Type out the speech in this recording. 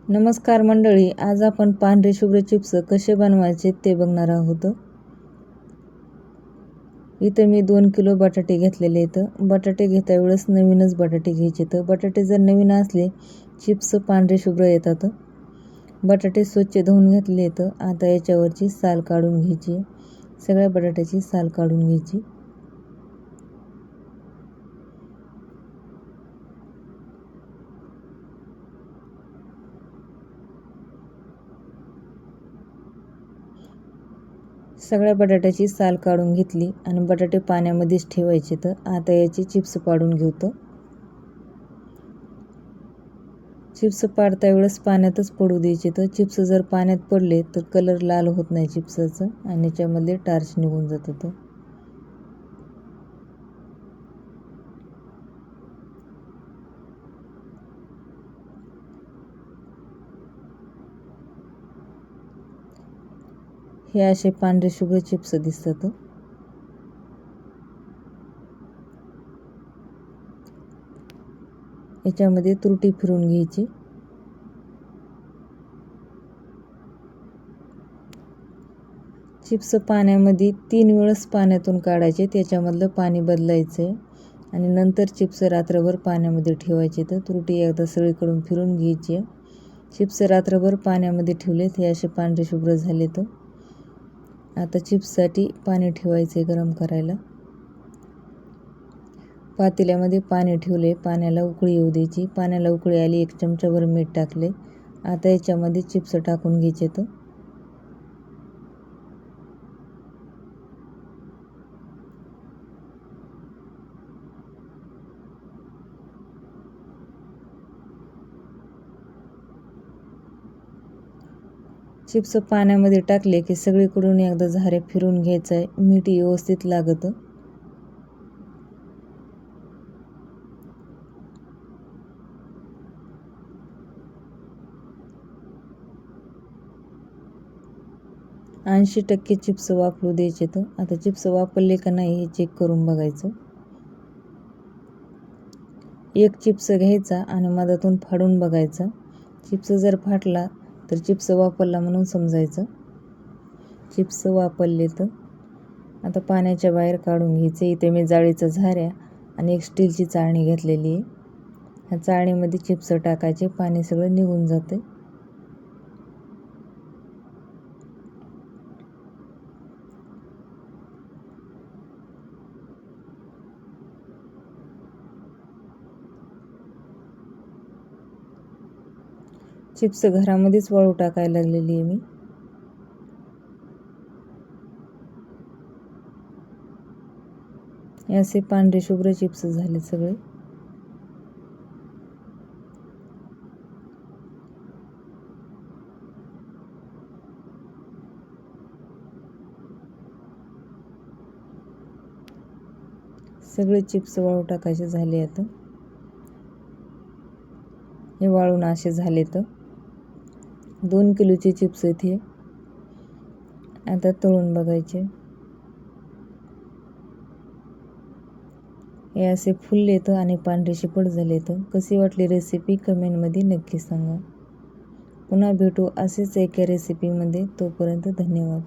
नमस्कार मंडळी, आज आपण पांढरे शुभ्र चिप्स कसे बनवायचे ते बघणार आहोत. इथं मी 2 किलो बटाटे घेतलेले आहेत. बटाटे घेता वेळेस नवीनच बटाटे घ्यायचे. तर बटाटे जर नवीन असले चिप्स पांढरे शुभ्र येतात. बटाटे स्वच्छ धुवून घेतले आहेत. आता याच्यावरची साल काढून घ्यायची. सगळ्या बटाट्याची साल काढून घ्यायची. सगळ्या बटाट्याची साल काढून घेतली आणि बटाटे पाण्यामध्येच ठेवायचे. तर आता याचे चिप्स पाडून घेतो. चिप्स पाडता वेळेस पाण्यातच पडू द्यायचे. तर चिप्स जर पाण्यात पडले तर कलर लाल होत नाही चिप्सचं आणि याच्यामधले टार्च निघून जातं. हे असे पांढरे शुभ्र चिप्स दिसतात. याच्यामध्ये तुरटी फिरून घ्यायची. चिप्स पाण्यामध्ये 3 वेळेस पाण्यातून काढायचे. त्याच्यामधलं पाणी बदलायचं आहे आणि नंतर चिप्स रात्रभर पाण्यामध्ये ठेवायचे. तर तुरटी एकदा सगळीकडून फिरून घ्यायची. चिप्स रात्रभर पाण्यामध्ये ठेवलेत. हे असे पांढरे शुभ्र झालेत. आता चिप्ससाठी पाणी ठेवायचे गरम करायला. पातेल्यामध्ये पाणी ठेवले. पाण्याला उकळी येऊ द्यायची. पाण्याला उकळी आली, 1 चमचाभर मीठ टाकले. आता याच्यामध्ये चिप्स टाकून घ्यायचे. चिप्स पाण्यामध्ये टाकले की सगळीकडून एकदा झाऱ्या फिरून घ्यायचं आहे. मीठ व्यवस्थित लागतं. ऐंशी 80% चिप्स वापरू द्यायचे. तर आता चिप्स वापरले का नाही हे चेक करून बघायचं. एक चिप्स घ्यायचा आणि मधातून फाडून बघायचा. चिप्स जर फाटला तर चिप्स वापरला म्हणून समजायचं. चिप्स वापरले तर आता पाण्याच्या बाहेर काढून घ्यायचे. इथे मी जाळीचा झाऱ्या आणि एक स्टीलची चाळणी घेतलेली आहे. ह्या चाळणीमध्ये चिप्स टाकायचे. पाणी सगळं निघून जाते. चिप्स घरामध्येच वाळू टाकायला लागलेली आहे मी. असे पांढरे शुभ्र चिप्स झाले सगळे. सगळे चिप्स वाळू टाकायचे झाले. आता हे वाळून असे झाले. तर 2 किलोचे चिप्स इथे आता तळून बघायचे. हे असे फुललेत आणि पांढरे शिपट झालेत. कशी वाटली रेसिपी कमेंटमध्ये नक्की सांगा. पुन्हा भेटू असेच एका रेसिपीमध्ये. तोपर्यंत धन्यवाद.